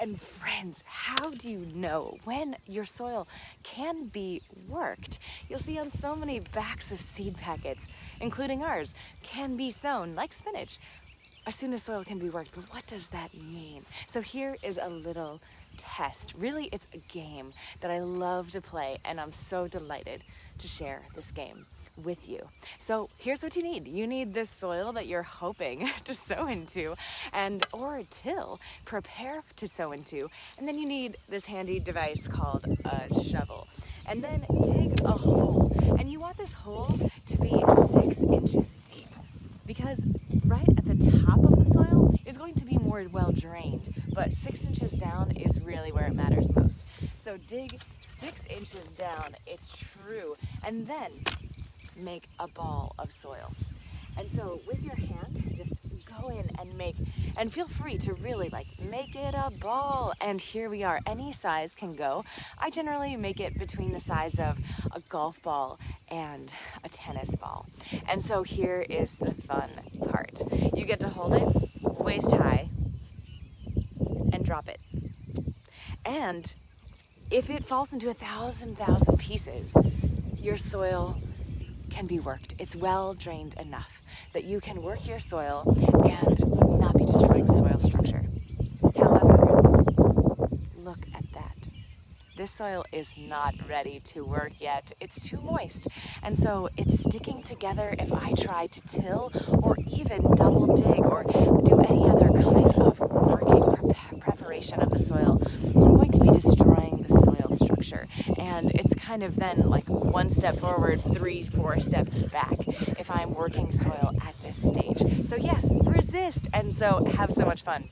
And friends, how do you know when your soil can be worked? You'll see on so many backs of seed packets, including ours, can be sown like spinach as soon as soil can be worked. But what does that mean? So here is a little test. Really, it's a game that I love to play, and I'm so delighted to share this game with you. So here's what you need. You need this soil that you're hoping to sow into or till, prepare to sow into. And then you need this handy device called a shovel. And then dig a hole. And you want this hole to be 6 inches deep, because right at the top of the soil is going to be more well drained, but 6 inches down is really where it matters most. So dig 6 inches down, it's true, and then make a ball of soil. And so with your hand, just go in and feel free to really make it a ball. And here we are, any size can go. I generally make it between the size of a golf ball and a tennis ball. And so here is the fun part. You get to hold it waist high and drop it. And if it falls into 1,000 pieces, your soil can be worked. It's well drained enough that you can work your soil and not be destroying soil structure. However, look at that. This soil is not ready to work yet. It's too moist. And so it's sticking together. If I try to till or even double dig or do any other kind of working preparation of the soil, I'm going to be destroying the soil structure. And it's kind of then like 1 step forward, 3-4 steps back if I'm working soil at this stage. So yes, resist, and so have so much fun.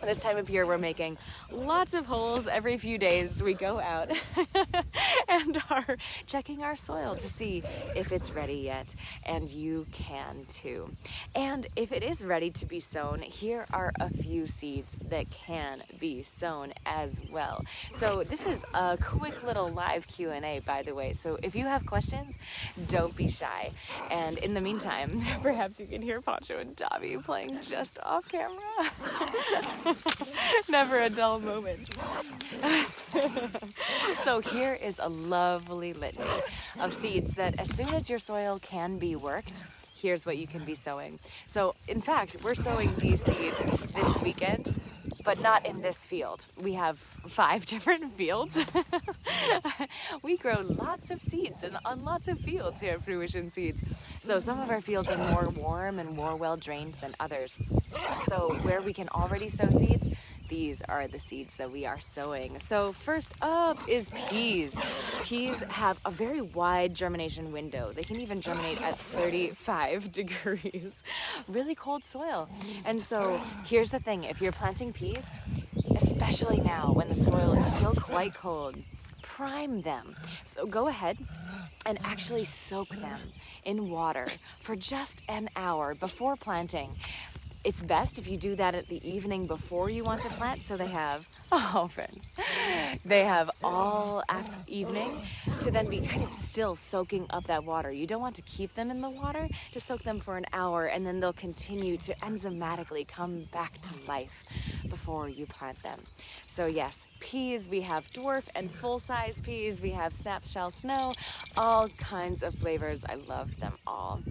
This time of year, we're making lots of holes every few days. We go out and are checking our soil to see if it's ready yet, and you can too. And if it is ready to be sown, here are a few seeds that can be sown as well. So this is a quick little live Q&A, by the way. So if you have questions, don't be shy. And in the meantime, perhaps you can hear Pancho and Dobby playing just off camera. Never a dull moment. So here is a lovely litany of seeds that as soon as your soil can be worked, here's what you can be sowing. So in fact, we're sowing these seeds this weekend, but not in this field. We have 5 different fields. We grow lots of seeds on lots of fields here at Fruition Seeds. So some of our fields are more warm and more well drained than others. So where we can already sow seeds, these are the seeds that we are sowing. So first up is peas. Peas have a very wide germination window. They can even germinate at 35 degrees. Really cold soil. And so here's the thing, if you're planting peas, especially now when the soil is still quite cold, prime them. So go ahead and actually soak them in water for just an hour before planting. It's best if you do that at the evening before you want to plant, so they have, friends, they have all evening to then be kind of still soaking up that water. You don't want to keep them in the water, just soak them for an hour, and then they'll continue to enzymatically come back to life before you plant them. So yes, peas, we have dwarf and full-size peas, we have snap shell snow, all kinds of flavors. I love them all.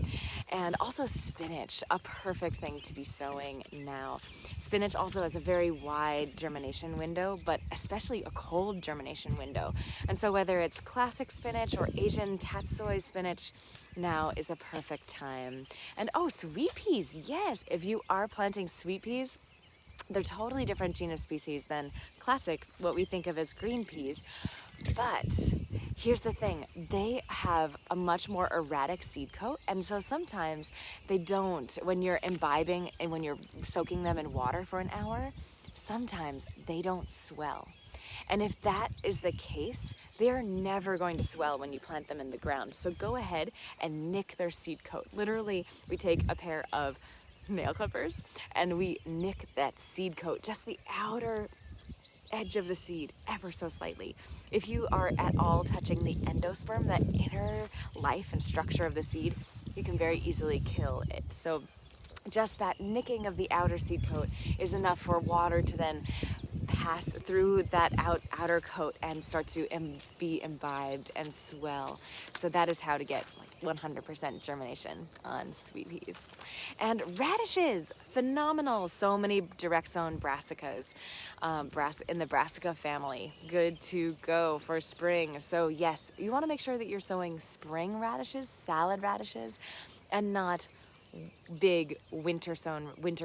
And also spinach, a perfect thing to be sowing now. Spinach also has a very wide germination window, but especially a cold germination window. And so whether it's classic spinach or Asian tatsoi spinach, now is a perfect time. And sweet peas, yes, if you are planting sweet peas, they're totally different genus species than classic, what we think of as green peas. But here's the thing, they have a much more erratic seed coat, and so sometimes they don't, when you're imbibing and when you're soaking them in water for an hour, sometimes they don't swell. And if that is the case, they're never going to swell when you plant them in the ground. So go ahead and nick their seed coat. Literally, we take a pair of nail clippers and we nick that seed coat, just the outer edge of the seed, ever so slightly. If you are at all touching the endosperm, that inner life and structure of the seed, you can very easily kill it. So just that nicking of the outer seed coat is enough for water to then pass through that outer coat and start to be imbibed and swell. So that is how to get 100% germination on sweet peas. And radishes, phenomenal. So many direct sown brassicas in the brassica family. Good to go for spring. So yes, you want to make sure that you're sowing spring radishes, salad radishes, and not big winter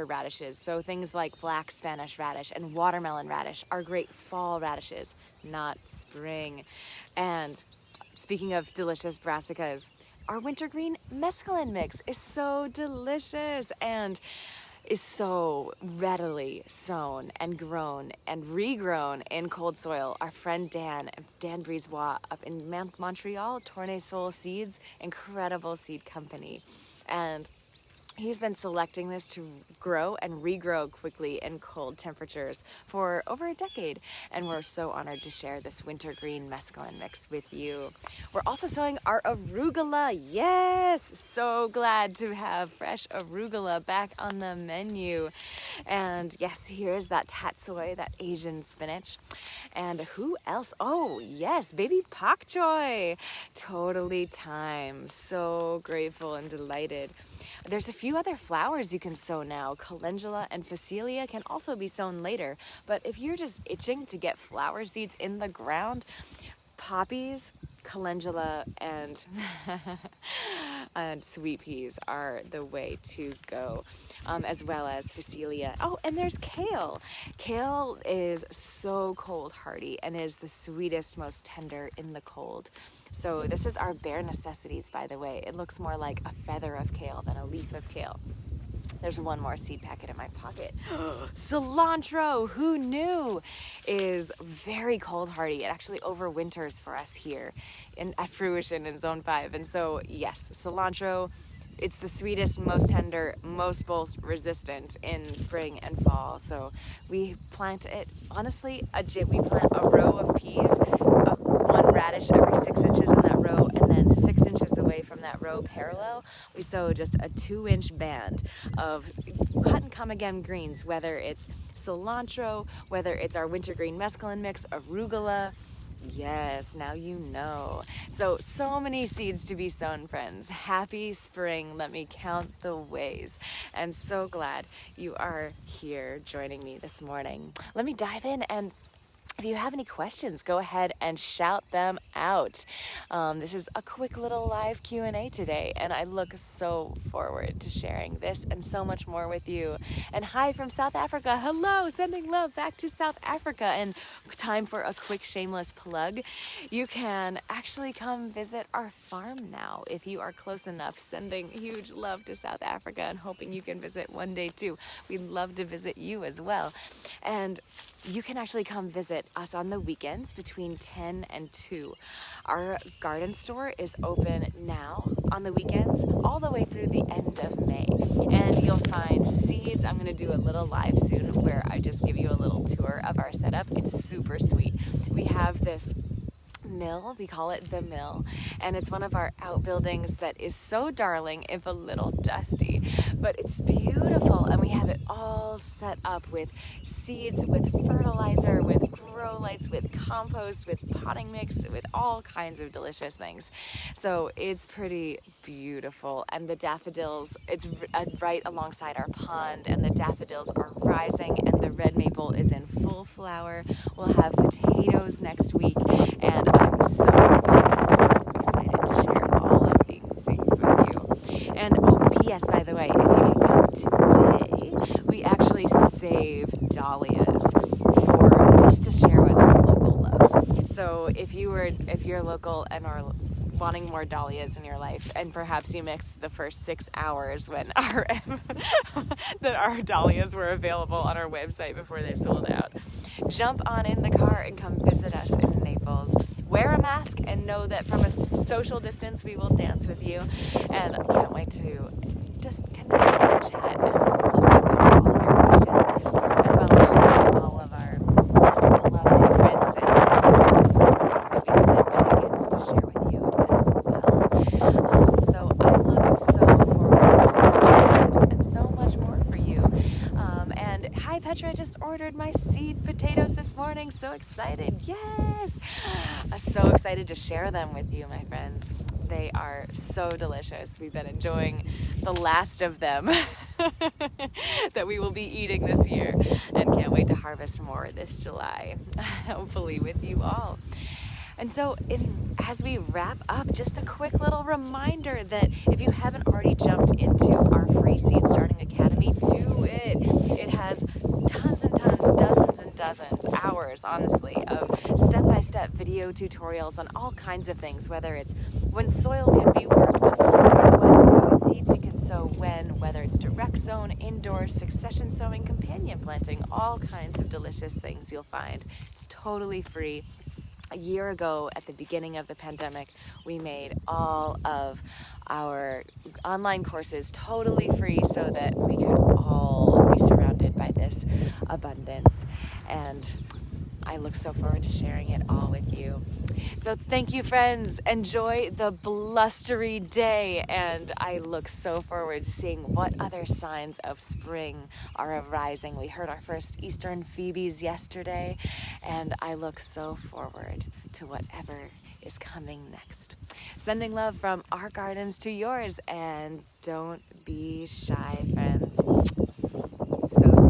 radishes. So things like black Spanish radish and watermelon radish are great fall radishes, not spring. And speaking of delicious brassicas, our wintergreen mesclun mix is so delicious and is so readily sown and grown and regrown in cold soil. Our friend Dan Brizois up in Montreal, Tournesol Seeds, incredible seed company. And he's been selecting this to grow and regrow quickly in cold temperatures for over a decade, and we're so honored to share this wintergreen mesclun mix with you. We're also sowing our arugula. Yes, so glad to have fresh arugula back on the menu. And yes, here's that tatsoi, that Asian spinach. And who else? Oh yes, baby pak choi. Totally time. So grateful and delighted. There's a few other flowers you can sow now. Calendula and Phacelia can also be sown later. But if you're just itching to get flower seeds in the ground, poppies, calendula, and and sweet peas are the way to go, as well as Phacelia. Oh, and there's kale. Kale is so cold hardy and is the sweetest, most tender in the cold. So this is our bare necessities, by the way. It looks more like a feather of kale than a leaf of kale. There's one more seed packet in my pocket. Cilantro, who knew, is very cold hardy. It actually overwinters for us here at Fruition in Zone 5. And so, yes, cilantro, it's the sweetest, most tender, most bolt resistant in spring and fall. So we plant it, honestly, we plant a row of peas, one radish every 6 inches in that row, and then 6 inches away from that row parallel, we sow just a 2-inch band of cut and come again greens, whether it's cilantro, whether it's our wintergreen mesclun mix, arugula. Yes, now you know. So many seeds to be sown, friends. Happy spring. Let me count the ways. And so glad you are here joining me this morning. Let me dive in, and if you have any questions, go ahead and shout them out. This is a quick little live Q&A today, and I look so forward to sharing this and so much more with you. And hi from South Africa. Hello, sending love back to South Africa. And time for a quick shameless plug. You can actually come visit our farm now if you are close enough. Sending huge love to South Africa and hoping you can visit one day too. We'd love to visit you as well. And you can actually come visit us on the weekends between 10 and 2. Our garden store is open now on the weekends all the way through the end of May. And you'll find seeds. I'm going to do a little live soon where I just give you a little tour of our setup. It's super sweet. We have this mill, we call it the mill, and it's one of our outbuildings that is so darling, if a little dusty, but it's beautiful. And we have it all set up with seeds, with fertilizer, with grow lights, with compost, with potting mix, with all kinds of delicious things. So it's pretty beautiful. And the daffodils, it's right alongside our pond, and the daffodils are rising, and the red maple is in full flower. We'll have potatoes next week, and I'm so excited to share all of these things with you. And P.S. by the way, if you can come today, we actually save dahlias for just to share with our local loves. So if you're local and are wanting more dahlias in your life, and perhaps you mixed the first 6 hours when our dahlias were available on our website before they sold out, jump on in the car and come visit us in Naples. Wear a mask and know that from a social distance we will dance with you. And I can't wait to just connect and chat and look forward to all of your questions, as well as sharing all of our beloved friends and families that we have in packets to share with you as well. So I look so forward to share this and so much more for you. And hi Petra, just ordered my seed potatoes this morning. So excited. Yes. So excited to share them with you, my friends. They are so delicious. We've been enjoying the last of them that we will be eating this year, and can't wait to harvest more this July, hopefully with you all. And so as we wrap up, just a quick little reminder that if you haven't already jumped into our free Seed Starting Academy, do it. It has tons and tons, dozens and dozens, hours, honestly, of step-by-step video tutorials on all kinds of things, whether it's when soil can be worked, what sowed seeds you can sow when, whether it's direct sown, indoor, succession sowing, companion planting, all kinds of delicious things you'll find. It's totally free. A year ago, at the beginning of the pandemic, we made all of our online courses totally free so that we could all be surrounded by this abundance. And I look so forward to sharing it all with you. So thank you, friends. Enjoy the blustery day, and I look so forward to seeing what other signs of spring are arising. We heard our first Eastern Phoebes yesterday, and I look so forward to whatever is coming next. Sending love from our gardens to yours, and don't be shy, friends. So